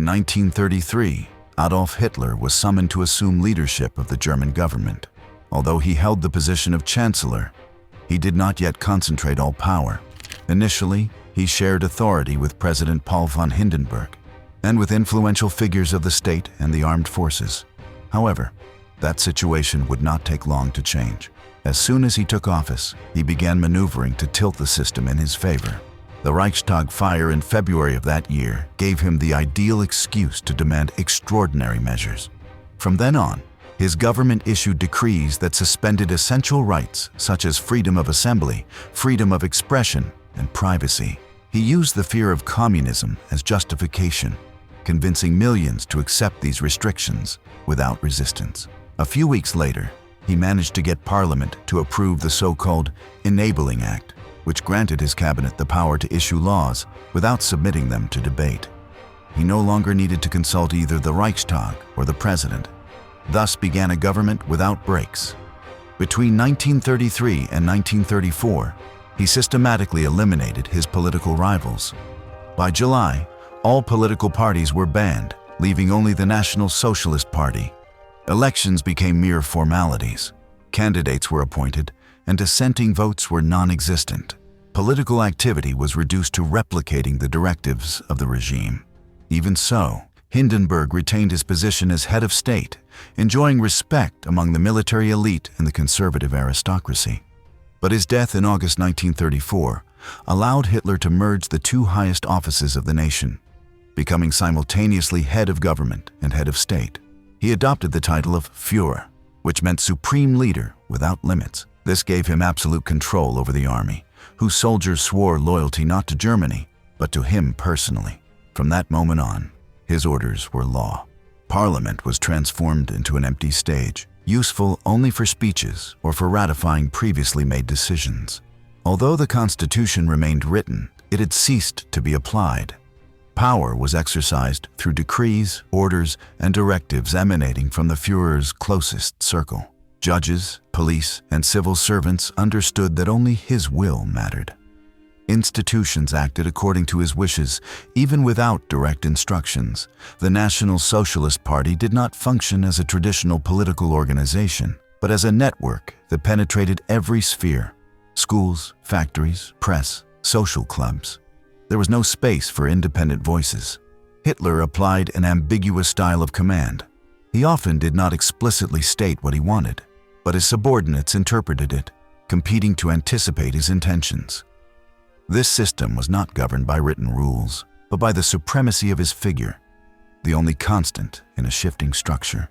In 1933, Adolf Hitler was summoned to assume leadership of the German government. Although he held the position of Chancellor, he did not yet concentrate all power. Initially, he shared authority with President Paul von Hindenburg and with influential figures of the state and the armed forces. However, that situation would not take long to change. As soon as he took office, he began maneuvering to tilt the system in his favor. The Reichstag fire in February of that year gave him the ideal excuse to demand extraordinary measures. From then on, his government issued decrees that suspended essential rights such as freedom of assembly, freedom of expression, and privacy. He used the fear of communism as justification, convincing millions to accept these restrictions without resistance. A few weeks later, he managed to get Parliament to approve the so-called Enabling Act, which granted his cabinet the power to issue laws without submitting them to debate. He no longer needed to consult either the Reichstag or the president. Thus began a government without breaks. Between 1933 and 1934, he systematically eliminated his political rivals. By July, all political parties were banned, leaving only the National Socialist Party. Elections became mere formalities. Candidates were appointed, and dissenting votes were non-existent. Political activity was reduced to replicating the directives of the regime. Even so, Hindenburg retained his position as head of state, enjoying respect among the military elite and the conservative aristocracy. But his death in August 1934 allowed Hitler to merge the two highest offices of the nation, becoming simultaneously head of government and head of state. He adopted the title of Führer, which meant supreme leader without limits. This gave him absolute control over the army, whose soldiers swore loyalty not to Germany, but to him personally. From that moment on, his orders were law. Parliament was transformed into an empty stage, useful only for speeches or for ratifying previously made decisions. Although the Constitution remained written, it had ceased to be applied. Power was exercised through decrees, orders, and directives emanating from the Führer's closest circle. Judges, police, and civil servants understood that only his will mattered. Institutions acted according to his wishes, even without direct instructions. The National Socialist Party did not function as a traditional political organization, but as a network that penetrated every sphere: schools, factories, press, social clubs. There was no space for independent voices. Hitler applied an ambiguous style of command. He often did not explicitly state what he wanted, but his subordinates interpreted it, competing to anticipate his intentions. This system was not governed by written rules, but by the supremacy of his figure, the only constant in a shifting structure.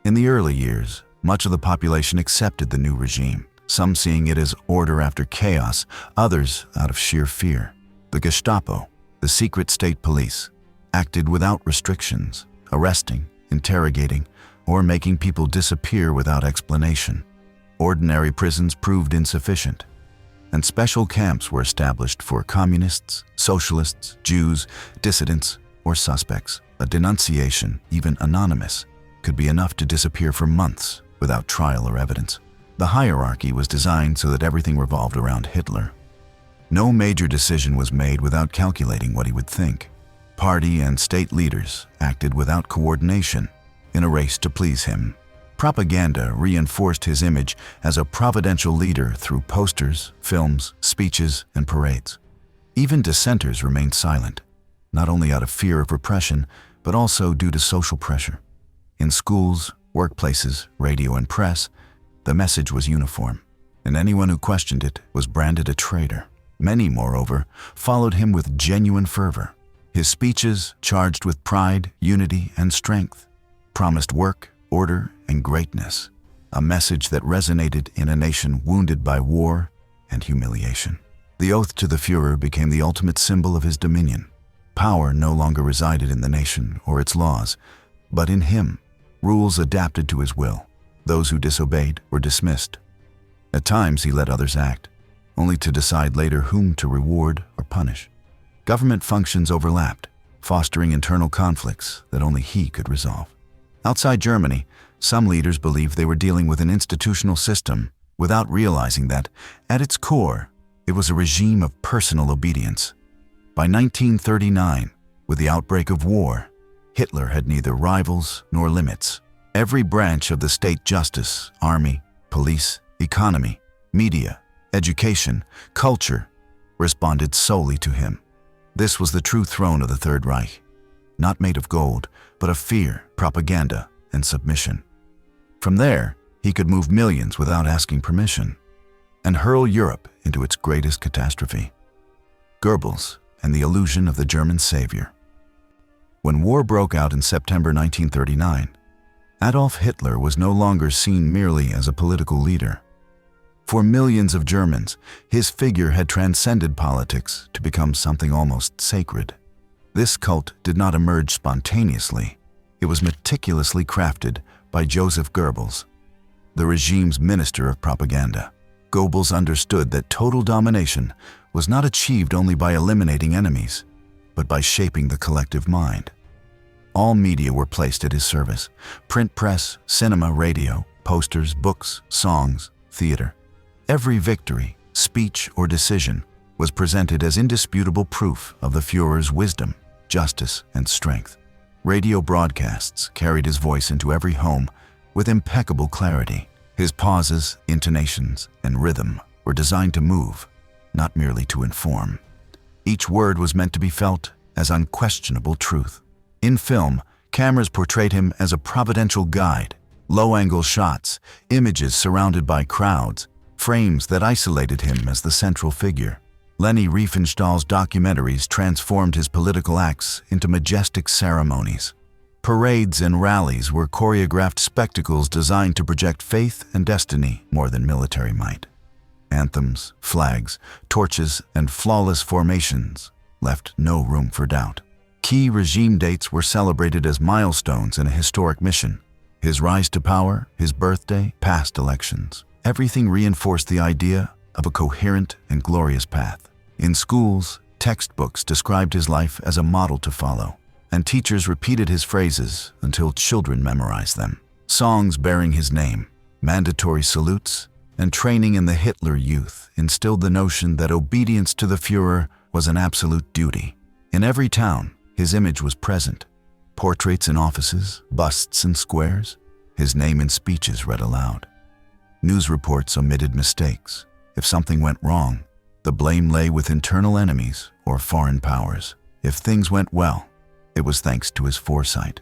In the early years, much of the population accepted the new regime, some seeing it as order after chaos, others out of sheer fear. The Gestapo, the secret state police, acted without restrictions, arresting, interrogating, or making people disappear without explanation. Ordinary prisons proved insufficient, and special camps were established for communists, socialists, Jews, dissidents, or suspects. A denunciation, even anonymous, could be enough to disappear for months without trial or evidence. The hierarchy was designed so that everything revolved around Hitler. No major decision was made without calculating what he would think. Party and state leaders acted without coordination in a race to please him. Propaganda reinforced his image as a providential leader through posters, films, speeches, and parades. Even dissenters remained silent, not only out of fear of repression, but also due to social pressure. In schools, workplaces, radio, and press, the message was uniform, and anyone who questioned it was branded a traitor. Many, moreover, followed him with genuine fervor. His speeches, charged with pride, unity, and strength, promised work, order, and greatness, a message that resonated in a nation wounded by war and humiliation. The oath to the Führer became the ultimate symbol of his dominion. Power no longer resided in the nation or its laws, but in him. Rules adapted to his will. Those who disobeyed were dismissed. At times he let others act, only to decide later whom to reward or punish. Government functions overlapped, fostering internal conflicts that only he could resolve. Outside Germany, some leaders believed they were dealing with an institutional system without realizing that, at its core, it was a regime of personal obedience. By 1939, With the outbreak of war, Hitler had neither rivals nor limits. Every branch of the state justice, army, police, economy, media, education, culture, responded solely to him. This was the true throne of the Third Reich, not made of gold, but of fear, propaganda, and submission. From there, he could move millions without asking permission and hurl Europe into its greatest catastrophe. Goebbels and the illusion of the German savior. When war broke out in September 1939, Adolf Hitler was no longer seen merely as a political leader. For millions of Germans, his figure had transcended politics to become something almost sacred. This cult did not emerge spontaneously. It was meticulously crafted by Joseph Goebbels, the regime's minister of propaganda. Goebbels understood that total domination was not achieved only by eliminating enemies, but by shaping the collective mind. All media were placed at his service: print press, cinema, radio, posters, books, songs, theater. Every victory, speech, or decision was presented as indisputable proof of the Führer's wisdom, justice, and strength. Radio broadcasts carried his voice into every home with impeccable clarity. His pauses, intonations, and rhythm were designed to move, not merely to inform. Each word was meant to be felt as unquestionable truth. In film, cameras portrayed him as a providential guide: low-angle shots, images surrounded by crowds, frames that isolated him as the central figure. Leni Riefenstahl's documentaries transformed his political acts into majestic ceremonies. Parades and rallies were choreographed spectacles designed to project faith and destiny more than military might. Anthems, flags, torches, and flawless formations left no room for doubt. Key regime dates were celebrated as milestones in a historic mission: his rise to power, his birthday, past elections. Everything reinforced the idea of a coherent and glorious path. In schools, textbooks described his life as a model to follow, and teachers repeated his phrases until children memorized them. Songs bearing his name, mandatory salutes, and training in the Hitler Youth instilled the notion that obedience to the Führer was an absolute duty. In every town, his image was present: portraits in offices, busts in squares, his name in speeches read aloud. News reports omitted mistakes. If something went wrong, the blame lay with internal enemies or foreign powers. If things went well, it was thanks to his foresight.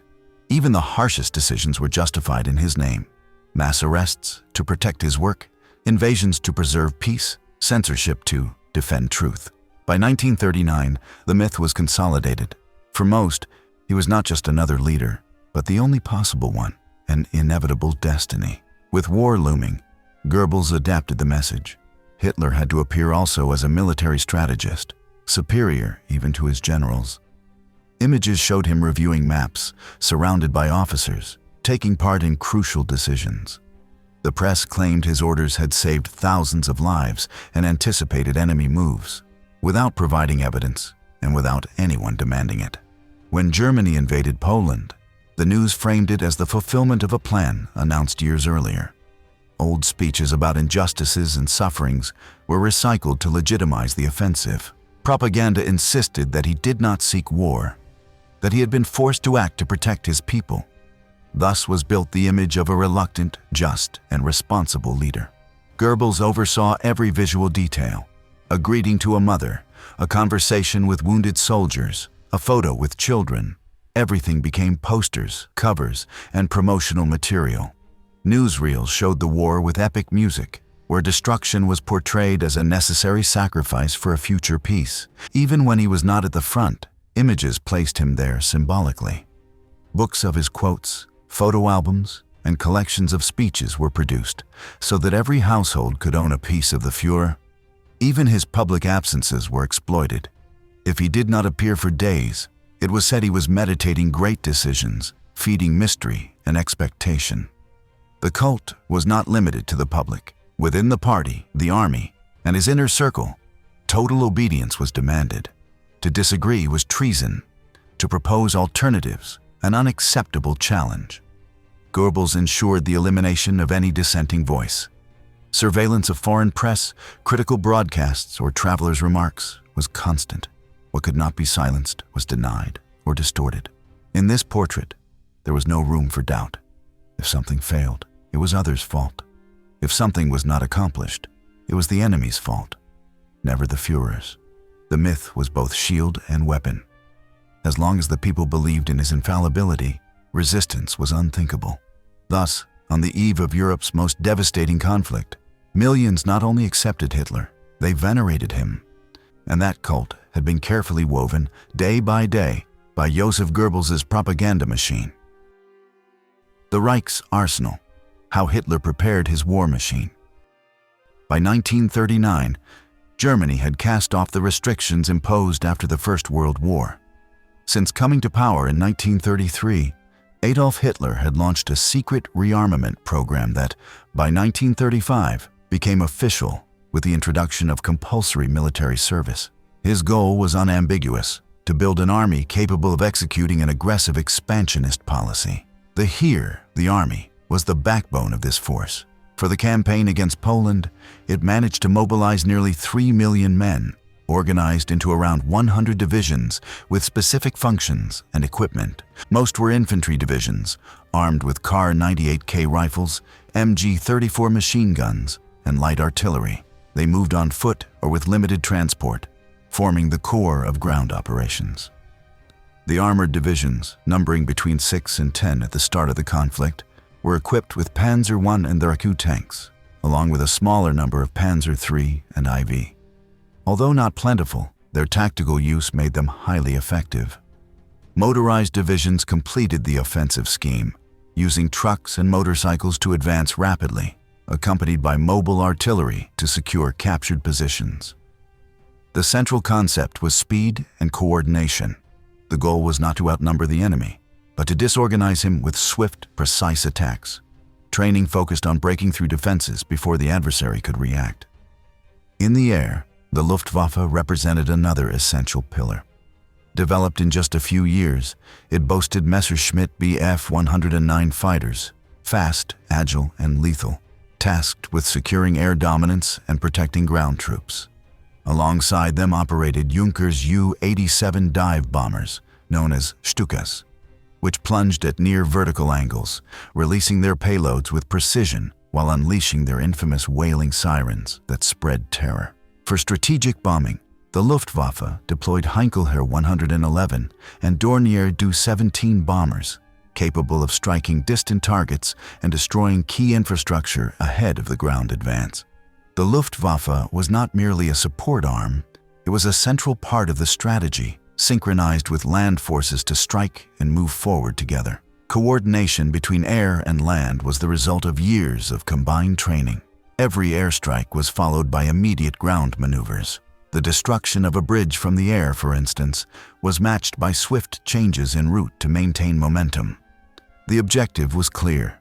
Even the harshest decisions were justified in his name: mass arrests to protect his work, invasions to preserve peace, censorship to defend truth. By 1939, the myth was consolidated. For most, he was not just another leader, but the only possible one, an inevitable destiny. With war looming, Goebbels adapted the message. Hitler had to appear also as a military strategist, superior even to his generals. Images showed him reviewing maps, surrounded by officers, taking part in crucial decisions. The press claimed his orders had saved thousands of lives and anticipated enemy moves, without providing evidence and without anyone demanding it. When Germany invaded Poland, the news framed it as the fulfillment of a plan announced years earlier. Old speeches about injustices and sufferings were recycled to legitimize the offensive. Propaganda insisted that he did not seek war, that he had been forced to act to protect his people. Thus was built the image of a reluctant, just, and responsible leader. Goebbels oversaw every visual detail: a greeting to a mother, a conversation with wounded soldiers, a photo with children. Everything became posters, covers, and promotional material. Newsreels showed the war with epic music, where destruction was portrayed as a necessary sacrifice for a future peace. Even when he was not at the front, images placed him there symbolically. Books of his quotes, photo albums, and collections of speeches were produced, so that every household could own a piece of the Führer. Even his public absences were exploited. If he did not appear for days, it was said he was meditating great decisions, feeding mystery and expectation. The cult was not limited to the public. Within the party, the army, and his inner circle, total obedience was demanded. To disagree was treason. To propose alternatives, an unacceptable challenge. Goebbels ensured the elimination of any dissenting voice. Surveillance of foreign press, critical broadcasts, or travelers' remarks was constant. What could not be silenced was denied. or distorted. In this portrait, there was no room for doubt. If something failed, it was others' fault. If something was not accomplished, it was the enemy's fault, never the Führer's. The myth was both shield and weapon. As long as the people believed in his infallibility, resistance was unthinkable. Thus, on the eve of Europe's most devastating conflict, millions not only accepted Hitler, they venerated him. And that cult had been carefully woven, day by day, by Joseph Goebbels' propaganda machine. The Reich's arsenal, how Hitler prepared his war machine. By 1939, Germany had cast off the restrictions imposed after the First World War. Since coming to power in 1933, Adolf Hitler had launched a secret rearmament program that, by 1935, became official with the introduction of compulsory military service. His goal was unambiguous: to build an army capable of executing an aggressive expansionist policy. The Heer, the army, was the backbone of this force. For the campaign against Poland, it managed to mobilize nearly 3 million men, organized into around 100 divisions with specific functions and equipment. Most were infantry divisions, armed with Kar 98K rifles, MG-34 machine guns, and light artillery. They moved on foot or with limited transport, forming the core of ground operations. The armored divisions, numbering between 6 and 10 at the start of the conflict, were equipped with Panzer I and Dracu tanks, along with a smaller number of Panzer III and IV. Although not plentiful, their tactical use made them highly effective. Motorized divisions completed the offensive scheme, using trucks and motorcycles to advance rapidly, accompanied by mobile artillery to secure captured positions. The central concept was speed and coordination. The goal was not to outnumber the enemy, but to disorganize him with swift, precise attacks. Training focused on breaking through defenses before the adversary could react. In the air, the Luftwaffe represented another essential pillar. Developed in just a few years, it boasted Messerschmitt Bf 109 fighters, fast, agile, and lethal, tasked with securing air dominance and protecting ground troops. Alongside them operated Junkers Ju-87 dive bombers, known as Stukas, which plunged at near vertical angles, releasing their payloads with precision while unleashing their infamous wailing sirens that spread terror. For strategic bombing, the Luftwaffe deployed Heinkelheer 111 and Dornier Du-17 bombers, capable of striking distant targets and destroying key infrastructure ahead of the ground advance. The Luftwaffe was not merely a support arm, it was a central part of the strategy, synchronized with land forces to strike and move forward together. Coordination between air and land was the result of years of combined training. Every airstrike was followed by immediate ground maneuvers. The destruction of a bridge from the air, for instance, was matched by swift changes en route to maintain momentum. The objective was clear: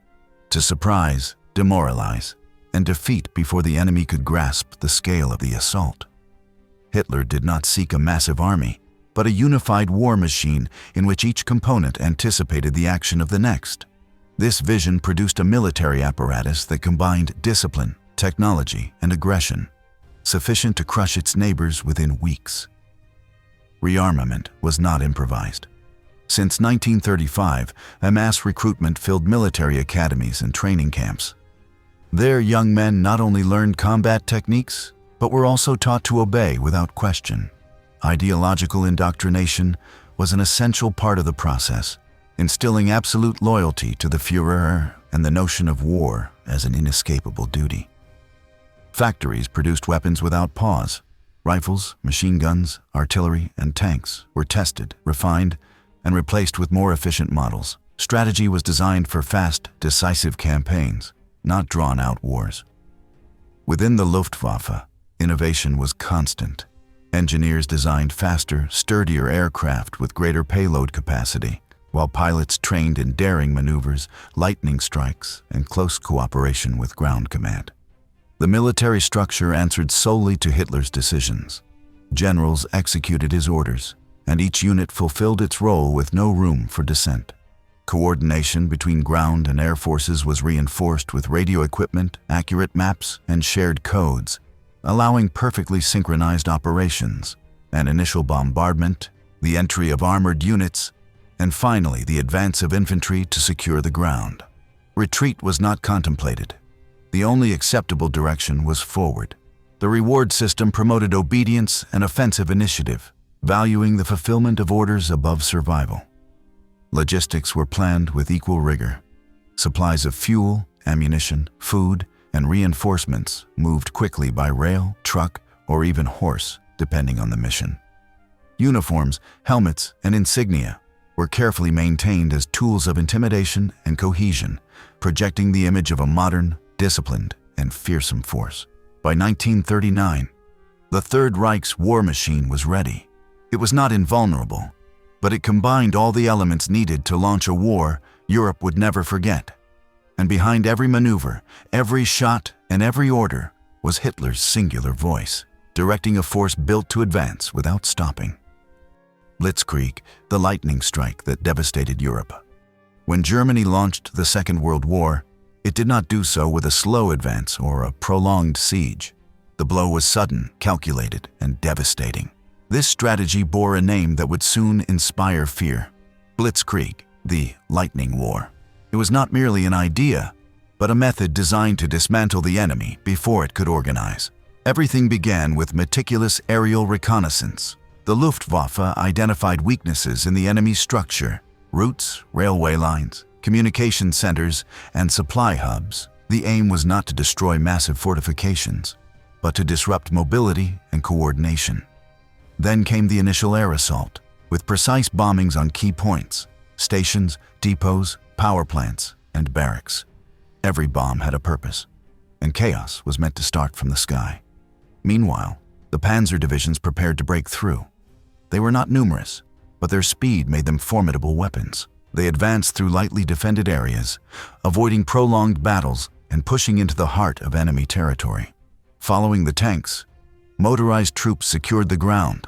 to surprise, demoralize, and defeat before the enemy could grasp the scale of the assault. Hitler did not seek a massive army, but a unified war machine in which each component anticipated the action of the next. This vision produced a military apparatus that combined discipline, technology, and aggression, sufficient to crush its neighbors within weeks. Rearmament was not improvised. Since 1935, a mass recruitment filled military academies and training camps. There, young men not only learned combat techniques, but were also taught to obey without question. Ideological indoctrination was an essential part of the process, instilling absolute loyalty to the Führer and the notion of war as an inescapable duty. Factories produced weapons without pause. Rifles, machine guns, artillery, and tanks were tested, refined, and replaced with more efficient models. Strategy was designed for fast, decisive campaigns, not drawn-out wars. Within the Luftwaffe, innovation was constant. Engineers designed faster, sturdier aircraft with greater payload capacity, while pilots trained in daring maneuvers, lightning strikes, and close cooperation with ground command. The military structure answered solely to Hitler's decisions. Generals executed his orders, and each unit fulfilled its role with no room for dissent. Coordination between ground and air forces was reinforced with radio equipment, accurate maps, and shared codes, allowing perfectly synchronized operations. An initial bombardment, the entry of armored units, and finally the advance of infantry to secure the ground. Retreat was not contemplated. The only acceptable direction was forward. The reward system promoted obedience and offensive initiative, valuing the fulfillment of orders above survival. Logistics were planned with equal rigor. Supplies of fuel, ammunition, food, and reinforcements moved quickly by rail, truck, or even horse, depending on the mission. Uniforms, helmets, and insignia were carefully maintained as tools of intimidation and cohesion, projecting the image of a modern, disciplined, and fearsome force. By 1939, the Third Reich's war machine was ready. It was not invulnerable, but it combined all the elements needed to launch a war Europe would never forget. And behind every maneuver, every shot, and every order was Hitler's singular voice, directing a force built to advance without stopping. Blitzkrieg, the lightning strike that devastated Europe. When Germany launched the Second World War, it did not do so with a slow advance or a prolonged siege. The blow was sudden, calculated, and devastating. This strategy bore a name that would soon inspire fear: Blitzkrieg, the Lightning War. It was not merely an idea, but a method designed to dismantle the enemy before it could organize. Everything began with meticulous aerial reconnaissance. The Luftwaffe identified weaknesses in the enemy's structure: routes, railway lines, communication centers, and supply hubs. The aim was not to destroy massive fortifications, but to disrupt mobility and coordination. Then came the initial air assault, with precise bombings on key points: stations, depots, power plants, and barracks. Every bomb had a purpose, and chaos was meant to start from the sky. Meanwhile, the panzer divisions prepared to break through. They were not numerous, but their speed made them formidable weapons. They advanced through lightly defended areas, avoiding prolonged battles and pushing into the heart of enemy territory. Following the tanks, motorized troops secured the ground,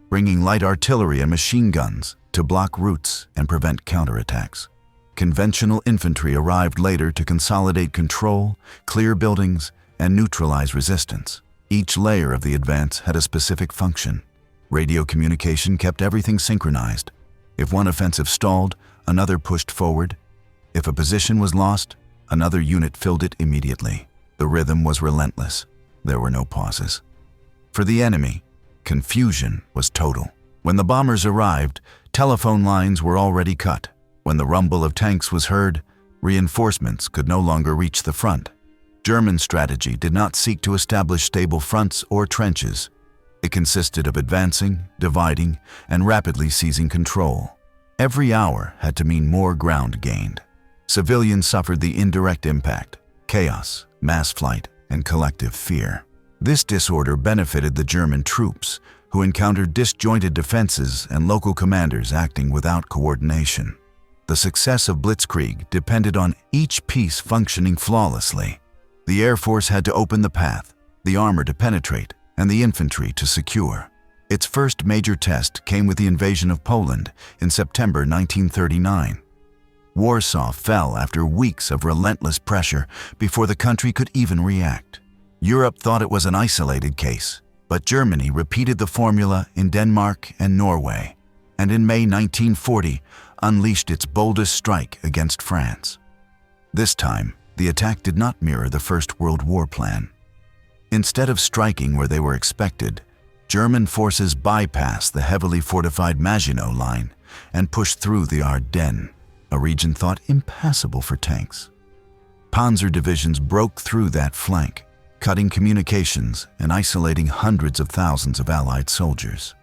bringing light artillery and machine guns to block routes and prevent counterattacks. Conventional infantry arrived later to consolidate control, clear buildings, and neutralize resistance. Each layer of the advance had a specific function. Radio communication kept everything synchronized. If one offensive stalled, another pushed forward. If a position was lost, another unit filled it immediately. The rhythm was relentless. There were no pauses. For the enemy, confusion was total. When the bombers arrived, telephone lines were already cut. When the rumble of tanks was heard, reinforcements could no longer reach the front. German strategy did not seek to establish stable fronts or trenches. It consisted of advancing, dividing, and rapidly seizing control. Every hour had to mean more ground gained. Civilians suffered the indirect impact: chaos, mass flight, and collective fear. This disorder benefited the German troops, who encountered disjointed defenses and local commanders acting without coordination. The success of Blitzkrieg depended on each piece functioning flawlessly. The Air Force had to open the path, the armor to penetrate, and the infantry to secure. Its first major test came with the invasion of Poland in September 1939. Warsaw fell after weeks of relentless pressure before the country could even react. Europe thought it was an isolated case, but Germany repeated the formula in Denmark and Norway, and in May 1940 unleashed its boldest strike against France. This time, the attack did not mirror the First World War plan. Instead of striking where they were expected, German forces bypassed the heavily fortified Maginot Line and pushed through the Ardennes, a region thought impassable for tanks. Panzer divisions broke through that flank, cutting communications and isolating hundreds of thousands of Allied soldiers.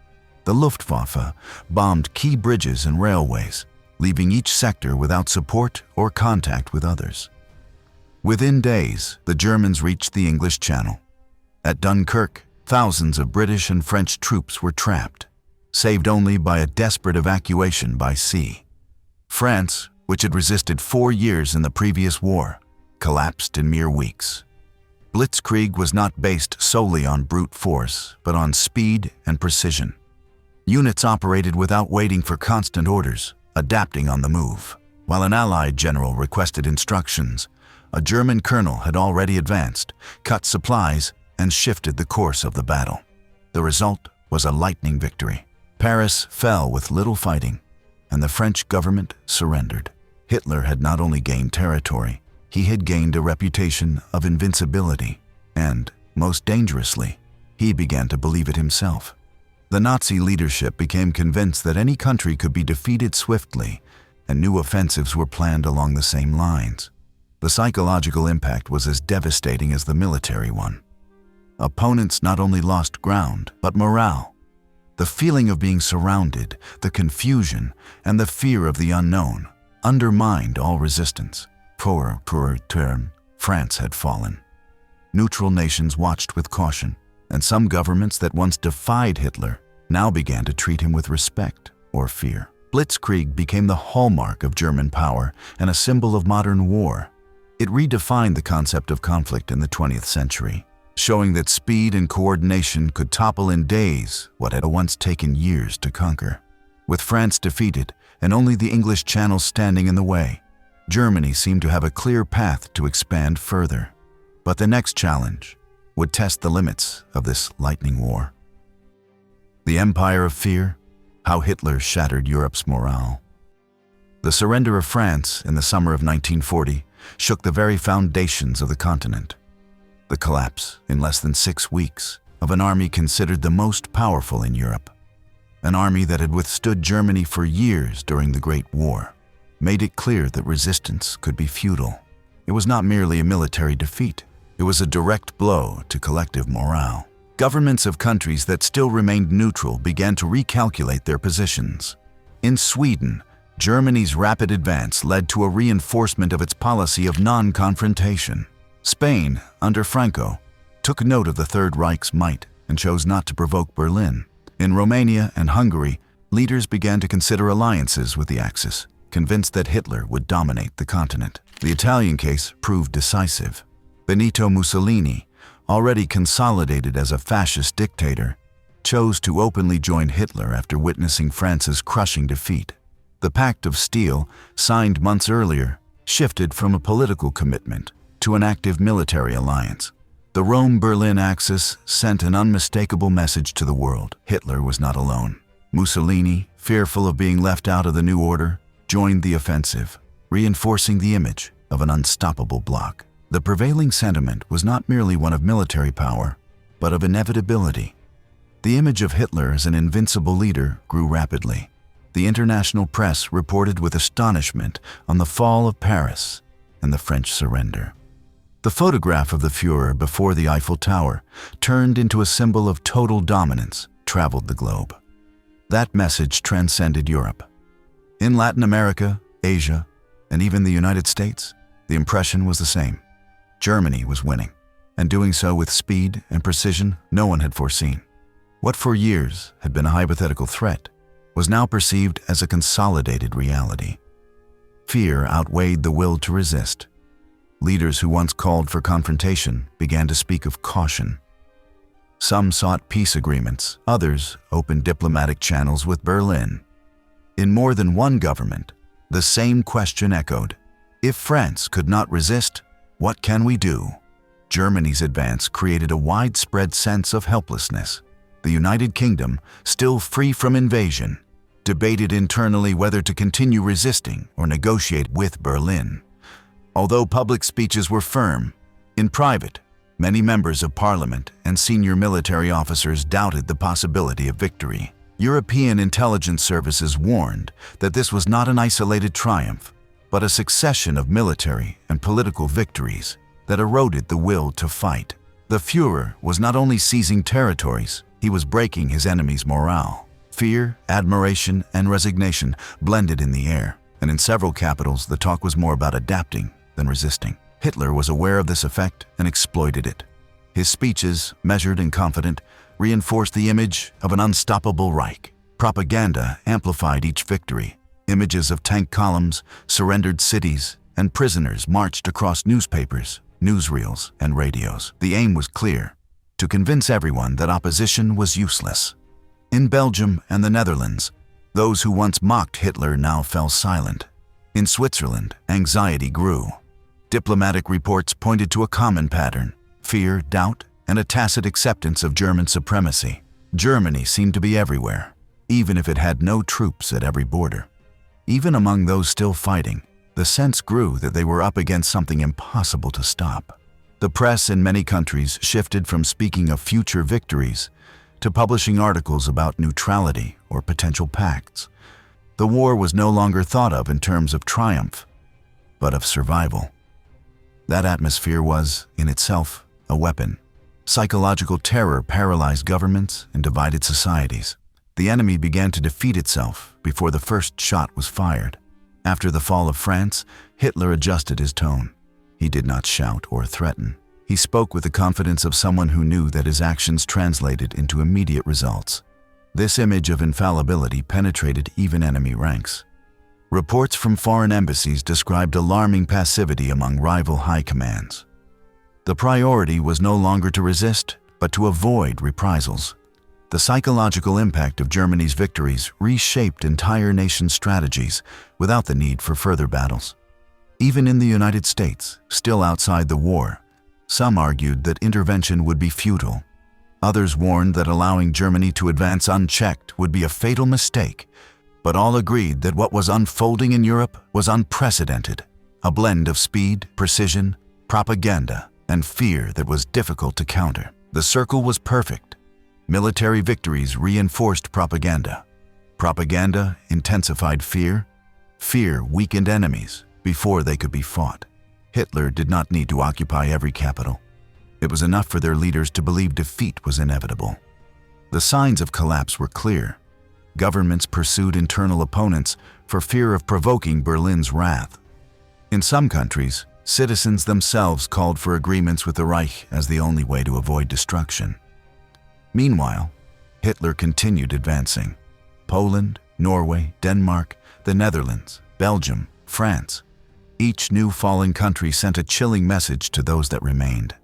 The Luftwaffe bombed key bridges and railways, leaving each sector without support or contact with others. Within days, the Germans reached the English Channel. At Dunkirk, thousands of British and French troops were trapped, saved only by a desperate evacuation by sea. France, which had resisted 4 years in the previous war, collapsed in mere weeks. Blitzkrieg was not based solely on brute force, but on speed and precision. Units operated without waiting for constant orders, adapting on the move. While an Allied general requested instructions, a German colonel had already advanced, cut supplies, and shifted the course of the battle. The result was a lightning victory. Paris fell with little fighting. and the French government surrendered. Hitler had not only gained territory, he had gained a reputation of invincibility, and, most dangerously, he began to believe it himself. The Nazi leadership became convinced that any country could be defeated swiftly, and new offensives were planned along the same lines. The psychological impact was as devastating as the military one. Opponents not only lost ground, but morale. The feeling of being surrounded, the confusion, and the fear of the unknown undermined all resistance. For turn, France had fallen. Neutral nations watched with caution, and some governments that once defied Hitler now began to treat him with respect or fear. Blitzkrieg became the hallmark of German power and a symbol of modern war. It redefined the concept of conflict in the 20th century, showing that speed and coordination could topple in days what had once taken years to conquer. With France defeated and only the English Channel standing in the way, Germany seemed to have a clear path to expand further. But the next challenge would test the limits of this lightning war. The Empire of Fear, how Hitler shattered Europe's morale. The surrender of France in the summer of 1940 shook the very foundations of the continent. The collapse, in less than 6 weeks, of an army considered the most powerful in Europe, an army that had withstood Germany for years during the Great War, made it clear that resistance could be futile. It was not merely a military defeat, it was a direct blow to collective morale. Governments of countries that still remained neutral began to recalculate their positions. In Sweden, Germany's rapid advance led to a reinforcement of its policy of non-confrontation. Spain, under Franco, took note of the Third Reich's might and chose not to provoke Berlin. In Romania and Hungary, leaders began to consider alliances with the Axis, convinced that Hitler would dominate the continent. The Italian case proved decisive. Benito Mussolini, already consolidated as a fascist dictator, chose to openly join Hitler after witnessing France's crushing defeat. The Pact of Steel, signed months earlier, shifted from a political commitment to an active military alliance. The Rome-Berlin axis sent an unmistakable message to the world. Hitler was not alone. Mussolini, fearful of being left out of the new order, joined the offensive, reinforcing the image of an unstoppable bloc. The prevailing sentiment was not merely one of military power, but of inevitability. The image of Hitler as an invincible leader grew rapidly. The international press reported with astonishment on the fall of Paris and the French surrender. The photograph of the Führer before the Eiffel Tower, turned into a symbol of total dominance, traveled the globe. That message transcended Europe. In Latin America, Asia, and even the United States, the impression was the same. Germany was winning, and doing so with speed and precision no one had foreseen. What for years had been a hypothetical threat was now perceived as a consolidated reality. Fear outweighed the will to resist. Leaders who once called for confrontation began to speak of caution. Some sought peace agreements, others opened diplomatic channels with Berlin. In more than one government, the same question echoed: if France could not resist, what can we do? Germany's advance created a widespread sense of helplessness. The United Kingdom, still free from invasion, debated internally whether to continue resisting or negotiate with Berlin. Although public speeches were firm, in private, many members of parliament and senior military officers doubted the possibility of victory. European intelligence services warned that this was not an isolated triumph, but a succession of military and political victories that eroded the will to fight. The Führer was not only seizing territories, he was breaking his enemies' morale. Fear, admiration, and resignation blended in the air, and in several capitals the talk was more about adapting than resisting. Hitler was aware of this effect and exploited it. His speeches, measured and confident, reinforced the image of an unstoppable Reich. Propaganda amplified each victory. Images of tank columns, surrendered cities, and prisoners marched across newspapers, newsreels, and radios. The aim was clear: to convince everyone that opposition was useless. In Belgium and the Netherlands, those who once mocked Hitler now fell silent. In Switzerland, anxiety grew. Diplomatic reports pointed to a common pattern: fear, doubt, and a tacit acceptance of German supremacy. Germany seemed to be everywhere, even if it had no troops at every border. Even among those still fighting, the sense grew that they were up against something impossible to stop. The press in many countries shifted from speaking of future victories to publishing articles about neutrality or potential pacts. The war was no longer thought of in terms of triumph, but of survival. That atmosphere was, in itself, a weapon. Psychological terror paralyzed governments and divided societies. The enemy began to defeat itself before the first shot was fired. After the fall of France, Hitler adjusted his tone. He did not shout or threaten. He spoke with the confidence of someone who knew that his actions translated into immediate results. This image of infallibility penetrated even enemy ranks. Reports from foreign embassies described alarming passivity among rival high commands. The priority was no longer to resist, but to avoid reprisals. The psychological impact of Germany's victories reshaped entire nation strategies without the need for further battles. Even in the United States, still outside the war, some argued that intervention would be futile. Others warned that allowing Germany to advance unchecked would be a fatal mistake, but all agreed that what was unfolding in Europe was unprecedented, a blend of speed, precision, propaganda, and fear that was difficult to counter. The circle was perfect. Military victories reinforced propaganda. Propaganda intensified fear. Fear weakened enemies before they could be fought. Hitler did not need to occupy every capital. It was enough for their leaders to believe defeat was inevitable. The signs of collapse were clear. Governments pursued internal opponents for fear of provoking Berlin's wrath. In some countries, citizens themselves called for agreements with the Reich as the only way to avoid destruction. Meanwhile, Hitler continued advancing. Poland, Norway, Denmark, the Netherlands, Belgium, France. Each new fallen country sent a chilling message to those that remained.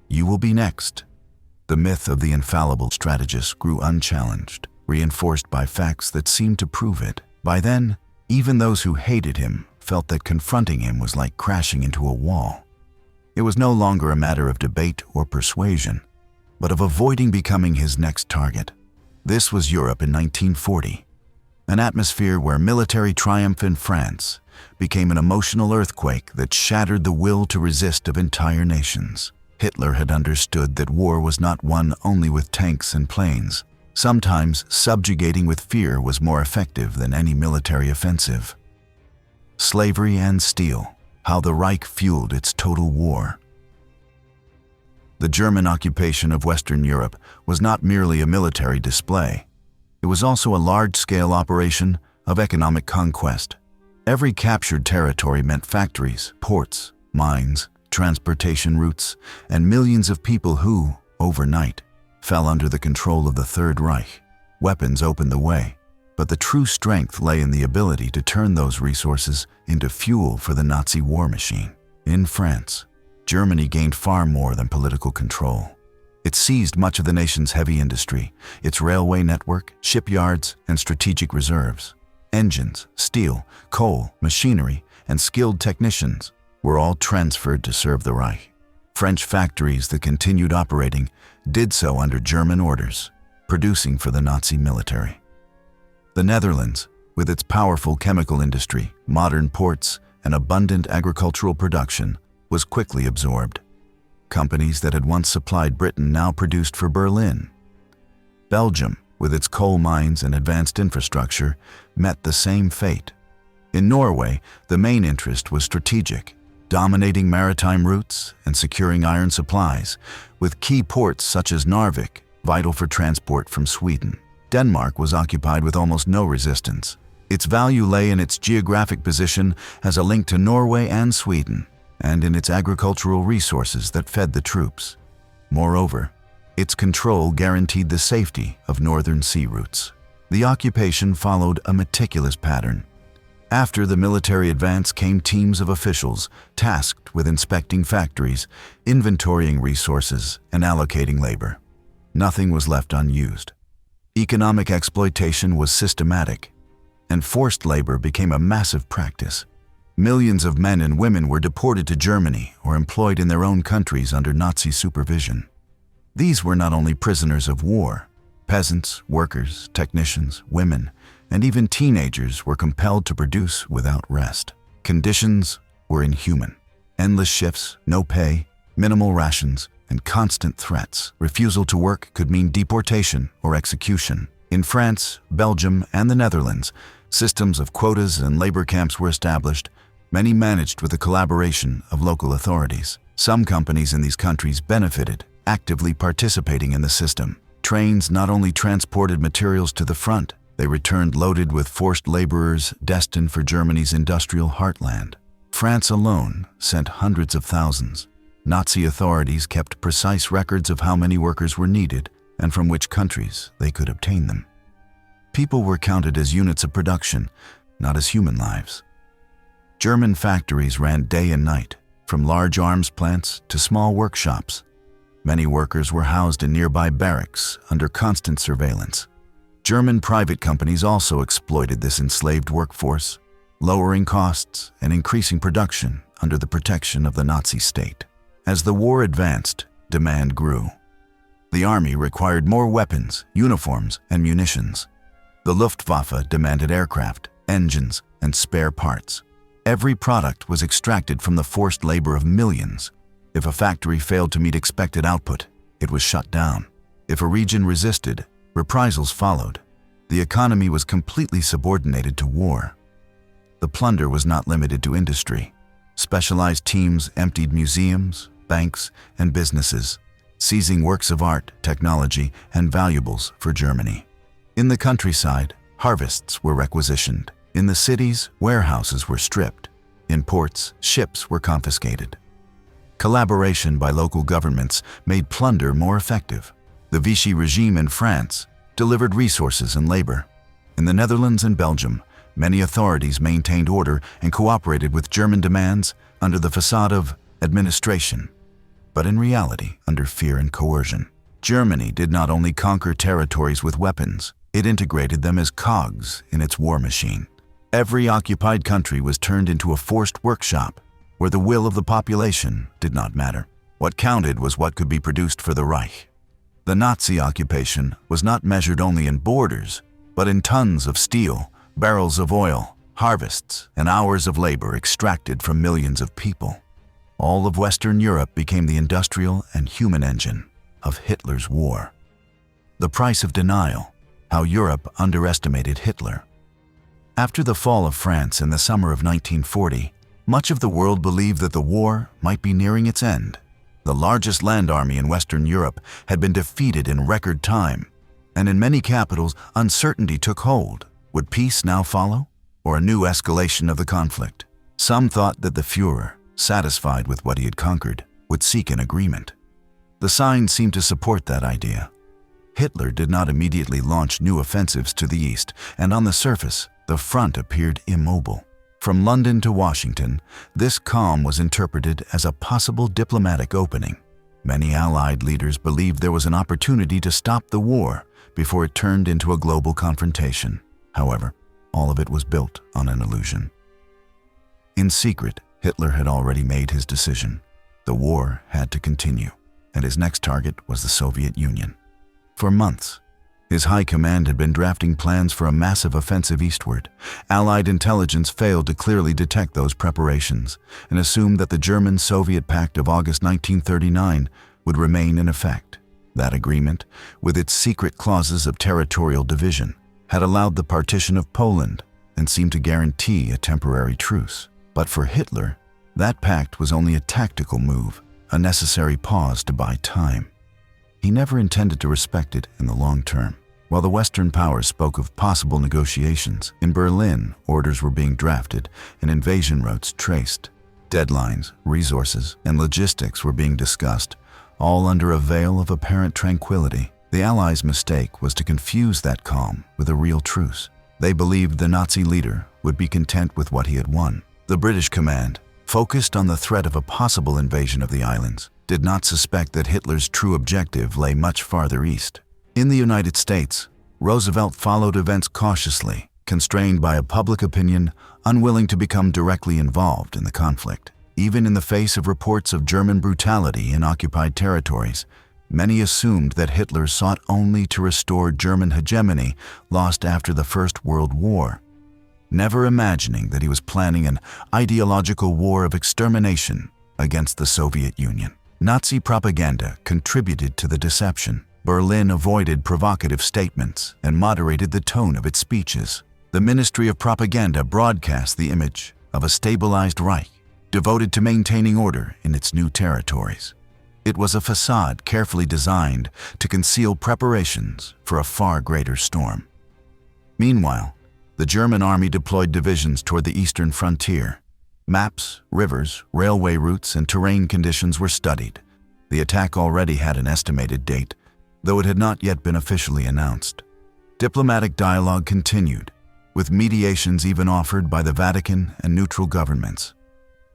You will be next. The myth of the infallible strategist grew unchallenged, reinforced by facts that seemed to prove it. By then, even those who hated him felt that confronting him was like crashing into a wall. It was no longer a matter of debate or persuasion, but of avoiding becoming his next target. This was Europe in 1940, an atmosphere where military triumph in France became an emotional earthquake that shattered the will to resist of entire nations. Hitler had understood that war was not won only with tanks and planes. Sometimes subjugating with fear was more effective than any military offensive. Slavery and steel, how the Reich fueled its total war. The German occupation of Western Europe was not merely a military display. It was also a large-scale operation of economic conquest. Every captured territory meant factories, ports, mines, transportation routes, and millions of people who, overnight, fell under the control of the Third Reich. Weapons opened the way, but the true strength lay in the ability to turn those resources into fuel for the Nazi war machine. In France, Germany gained far more than political control. It seized much of the nation's heavy industry, its railway network, shipyards, and strategic reserves. Engines, steel, coal, machinery, and skilled technicians were all transferred to serve the Reich. French factories that continued operating did so under German orders, producing for the Nazi military. The Netherlands, with its powerful chemical industry, modern ports, and abundant agricultural production, was quickly absorbed. Companies that had once supplied Britain now produced for Berlin. Belgium, with its coal mines and advanced infrastructure, met the same fate. In Norway, the main interest was strategic, dominating maritime routes and securing iron supplies, with key ports such as Narvik, vital for transport from Sweden. Denmark was occupied with almost no resistance. Its value lay in its geographic position as a link to Norway and Sweden, and in its agricultural resources that fed the troops. Moreover, its control guaranteed the safety of northern sea routes. The occupation followed a meticulous pattern. After the military advance came teams of officials tasked with inspecting factories, inventorying resources, and allocating labor. Nothing was left unused. Economic exploitation was systematic, and forced labor became a massive practice. Millions of men and women were deported to Germany or employed in their own countries under Nazi supervision. These were not only prisoners of war. Peasants, workers, technicians, women, and even teenagers were compelled to produce without rest. Conditions were inhuman. Endless shifts, no pay, minimal rations, and constant threats. Refusal to work could mean deportation or execution. In France, Belgium, and the Netherlands, systems of quotas and labor camps were established, many managed with the collaboration of local authorities. Some companies in these countries benefited, actively participating in the system. Trains not only transported materials to the front, they returned loaded with forced laborers destined for Germany's industrial heartland. France alone sent hundreds of thousands. Nazi authorities kept precise records of how many workers were needed and from which countries they could obtain them. People were counted as units of production, not as human lives. German factories ran day and night, from large arms plants to small workshops. Many workers were housed in nearby barracks under constant surveillance. German private companies also exploited this enslaved workforce, lowering costs and increasing production under the protection of the Nazi state. As the war advanced, demand grew. The army required more weapons, uniforms, and munitions. The Luftwaffe demanded aircraft, engines, and spare parts. Every product was extracted from the forced labor of millions. If a factory failed to meet expected output, it was shut down. If a region resisted, reprisals followed. The economy was completely subordinated to war. The plunder was not limited to industry. Specialized teams emptied museums, banks, and businesses, seizing works of art, technology, and valuables for Germany. In the countryside, harvests were requisitioned. In the cities, warehouses were stripped. In ports, ships were confiscated. Collaboration by local governments made plunder more effective. The Vichy regime in France delivered resources and labor. In the Netherlands and Belgium, many authorities maintained order and cooperated with German demands under the facade of administration, but in reality under fear and coercion. Germany did not only conquer territories with weapons, it integrated them as cogs in its war machine. Every occupied country was turned into a forced workshop where the will of the population did not matter. What counted was what could be produced for the Reich. The Nazi occupation was not measured only in borders, but in tons of steel, barrels of oil, harvests, and hours of labor extracted from millions of people. All of Western Europe became the industrial and human engine of Hitler's war. The price of denial: how Europe underestimated Hitler. After the fall of France in the summer of 1940, much of the world believed that the war might be nearing its end. The largest land army in Western Europe had been defeated in record time, and in many capitals, uncertainty took hold. Would peace now follow, or a new escalation of the conflict? Some thought that the Führer, satisfied with what he had conquered, would seek an agreement. The signs seemed to support that idea. Hitler did not immediately launch new offensives to the east, and on the surface, the front appeared immobile. From London to Washington, this calm was interpreted as a possible diplomatic opening. Many Allied leaders believed there was an opportunity to stop the war before it turned into a global confrontation. However, all of it was built on an illusion. In secret, Hitler had already made his decision. The war had to continue, and his next target was the Soviet Union. For months, his high command had been drafting plans for a massive offensive eastward. Allied intelligence failed to clearly detect those preparations and assumed that the German-Soviet Pact of August 1939 would remain in effect. That agreement, with its secret clauses of territorial division, had allowed the partition of Poland and seemed to guarantee a temporary truce. But for Hitler, that pact was only a tactical move, a necessary pause to buy time. He never intended to respect it in the long term. While the Western powers spoke of possible negotiations, in Berlin, orders were being drafted and invasion routes traced. Deadlines, resources, and logistics were being discussed, all under a veil of apparent tranquility. The Allies' mistake was to confuse that calm with a real truce. They believed the Nazi leader would be content with what he had won. The British command, focused on the threat of a possible invasion of the islands, did not suspect that Hitler's true objective lay much farther east. In the United States, Roosevelt followed events cautiously, constrained by a public opinion unwilling to become directly involved in the conflict. Even in the face of reports of German brutality in occupied territories, Many assumed that Hitler sought only to restore German hegemony lost after the First World War, never imagining that he was planning an ideological war of extermination against the Soviet Union. Nazi propaganda contributed to the deception. Berlin avoided provocative statements and moderated the tone of its speeches. The Ministry of Propaganda broadcast the image of a stabilized Reich, devoted to maintaining order in its new territories. It was a facade carefully designed to conceal preparations for a far greater storm. Meanwhile, the German army deployed divisions toward the eastern frontier. Maps, rivers, railway routes, and terrain conditions were studied. The attack already had an estimated date, though it had not yet been officially announced. Diplomatic dialogue continued, with mediations even offered by the Vatican and neutral governments.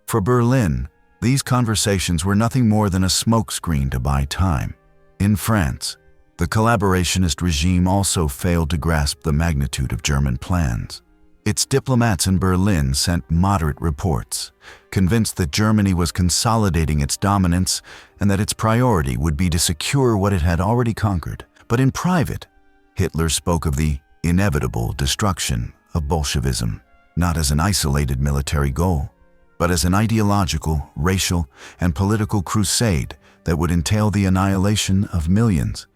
For Berlin, these conversations were nothing more than a smokescreen to buy time. In France, the collaborationist regime also failed to grasp the magnitude of German plans. Its diplomats in Berlin sent moderate reports, convinced that Germany was consolidating its dominance and that its priority would be to secure what it had already conquered. But in private, Hitler spoke of the inevitable destruction of Bolshevism, not as an isolated military goal, but as an ideological, racial, and political crusade that would entail the annihilation of millions,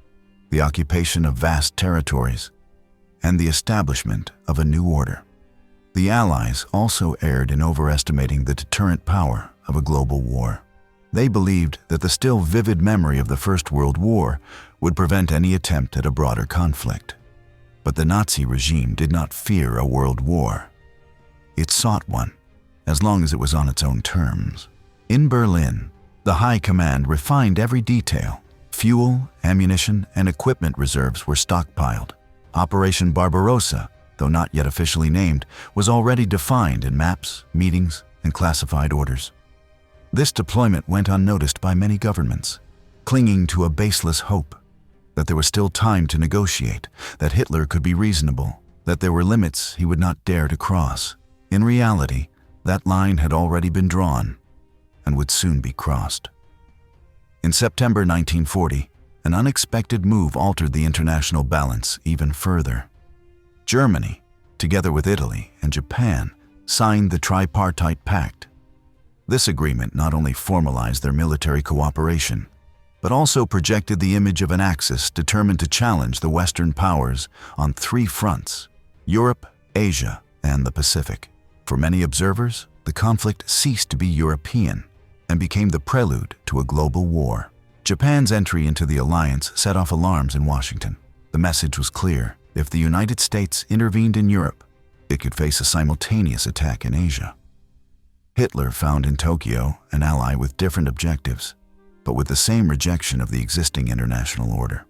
the occupation of vast territories, and the establishment of a new order. The Allies also erred in overestimating the deterrent power of a global war. They believed that the still vivid memory of the First World War would prevent any attempt at a broader conflict. But the Nazi regime did not fear a world war. It sought one, as long as it was on its own terms. In Berlin, the High Command refined every detail. Fuel, ammunition, and equipment reserves were stockpiled. Operation Barbarossa, though not yet officially named, was already defined in maps, meetings, and classified orders. This deployment went unnoticed by many governments, clinging to a baseless hope that there was still time to negotiate, that Hitler could be reasonable, that there were limits he would not dare to cross. In reality, that line had already been drawn and would soon be crossed. In September 1940, an unexpected move altered the international balance even further. Germany, together with Italy and Japan, signed the Tripartite Pact. This agreement not only formalized their military cooperation, but also projected the image of an axis determined to challenge the Western powers on three fronts: Europe, Asia, and the Pacific. For many observers, the conflict ceased to be European and became the prelude to a global war. Japan's entry into the alliance set off alarms in Washington. The message was clear: if the United States intervened in Europe, it could face a simultaneous attack in Asia. Hitler found in Tokyo an ally with different objectives, but with the same rejection of the existing international order.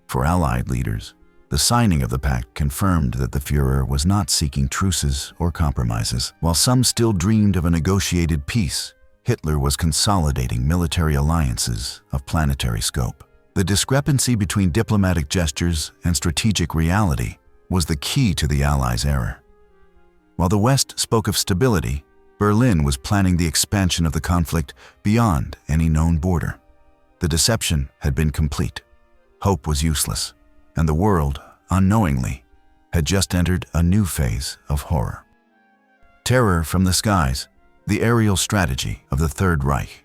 For Allied leaders, the signing of the pact confirmed that the Führer was not seeking truces or compromises. While some still dreamed of a negotiated peace, Hitler was consolidating military alliances of planetary scope. The discrepancy between diplomatic gestures and strategic reality was the key to the Allies' error. While the West spoke of stability, Berlin was planning the expansion of the conflict beyond any known border. The deception had been complete. Hope was useless, and the world, unknowingly, had just entered a new phase of horror. Terror from the skies, the aerial strategy of the Third Reich.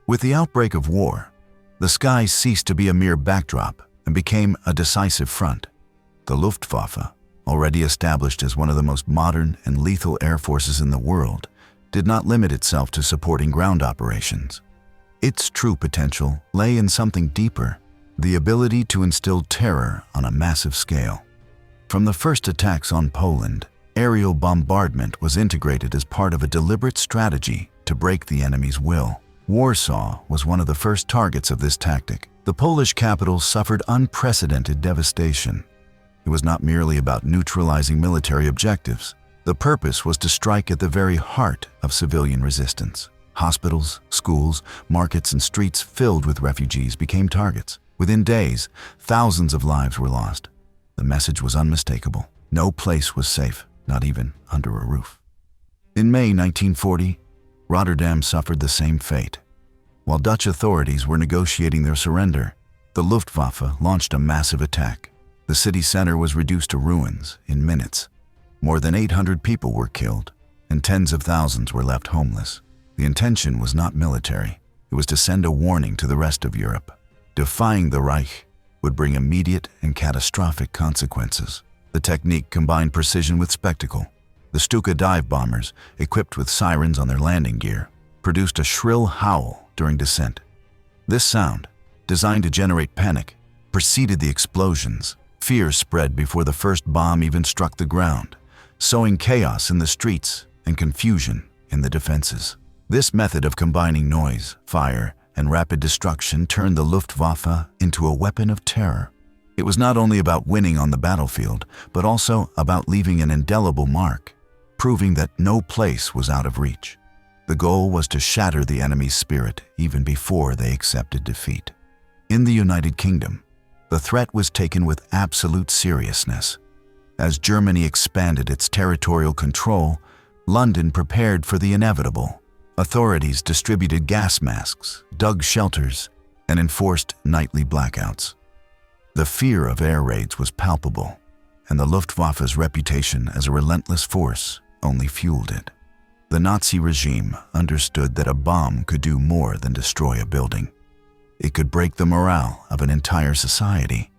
With the outbreak of war, the skies ceased to be a mere backdrop and became a decisive front. The Luftwaffe, already established as one of the most modern and lethal air forces in the world, did not limit itself to supporting ground operations. Its true potential lay in something deeper: the ability to instill terror on a massive scale. From the first attacks on Poland, aerial bombardment was integrated as part of a deliberate strategy to break the enemy's will. Warsaw was one of the first targets of this tactic. The Polish capital suffered unprecedented devastation. It was not merely about neutralizing military objectives. The purpose was to strike at the very heart of civilian resistance. Hospitals, schools, markets, and streets filled with refugees became targets. Within days, thousands of lives were lost. The message was unmistakable. No place was safe, not even under a roof. In May 1940, Rotterdam suffered the same fate. While Dutch authorities were negotiating their surrender, The Luftwaffe launched a massive attack. The city center was reduced to ruins in minutes. More than 800 people were killed, and tens of thousands were left homeless. The intention was not military. It was to send a warning to the rest of Europe. Defying the Reich would bring immediate and catastrophic consequences. The technique combined precision with spectacle. The Stuka dive bombers, equipped with sirens on their landing gear, produced a shrill howl during descent. This sound, designed to generate panic, preceded the explosions. Fear spread before the first bomb even struck the ground, sowing chaos in the streets and confusion in the defenses. This method of combining noise, fire, and rapid destruction turned the Luftwaffe into a weapon of terror. It was not only about winning on the battlefield, but also about leaving an indelible mark, proving that no place was out of reach. The goal was to shatter the enemy's spirit even before they accepted defeat. In the United Kingdom, the threat was taken with absolute seriousness. As Germany expanded its territorial control, London prepared for the inevitable. Authorities distributed gas masks, dug shelters, and enforced nightly blackouts. The fear of air raids was palpable, and the Luftwaffe's reputation as a relentless force only fueled it. The Nazi regime understood that a bomb could do more than destroy a building. It could break the morale of an entire society.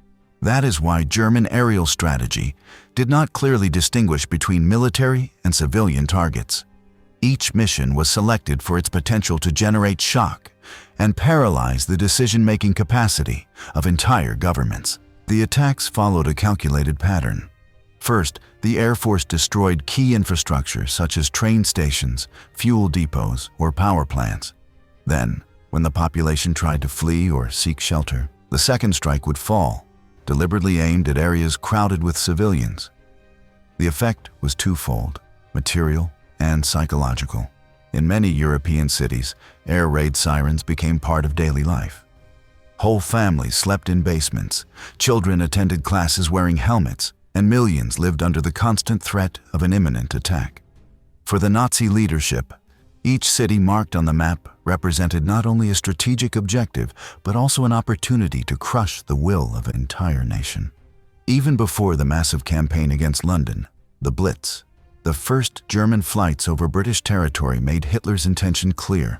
That is why German aerial strategy did not clearly distinguish between military and civilian targets. Each mission was selected for its potential to generate shock and paralyze the decision-making capacity of entire governments. The attacks followed a calculated pattern. First, the Air Force destroyed key infrastructure such as train stations, fuel depots, or power plants. Then, when the population tried to flee or seek shelter, the second strike would fall, deliberately aimed at areas crowded with civilians. The effect was twofold: material and psychological. In many European cities, air raid sirens became part of daily life. Whole families slept in basements, children attended classes wearing helmets, and millions lived under the constant threat of an imminent attack. For the Nazi leadership, each city marked on the map represented not only a strategic objective, but also an opportunity to crush the will of an entire nation. Even before the massive campaign against London, the Blitz, the first German flights over British territory, made Hitler's intention clear: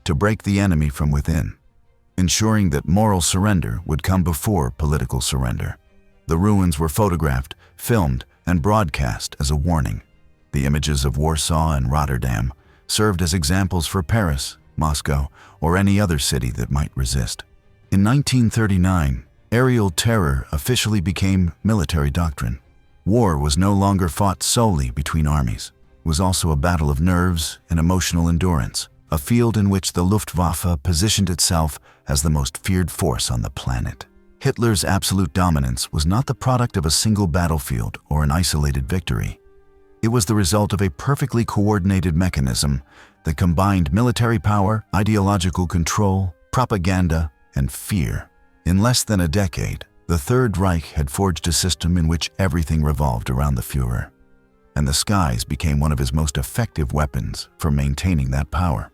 to break the enemy from within, ensuring that moral surrender would come before political surrender. The ruins were photographed, filmed, and broadcast as a warning. The images of Warsaw and Rotterdam served as examples for Paris, Moscow, or any other city that might resist. In 1939, aerial terror officially became military doctrine. War was no longer fought solely between armies. It was also a battle of nerves and emotional endurance, a field in which the Luftwaffe positioned itself as the most feared force on the planet. Hitler's absolute dominance was not the product of a single battlefield or an isolated victory. It was the result of a perfectly coordinated mechanism that combined military power, ideological control, propaganda, and fear. In less than a decade, the Third Reich had forged a system in which everything revolved around the Führer, and the skies became one of his most effective weapons for maintaining that power.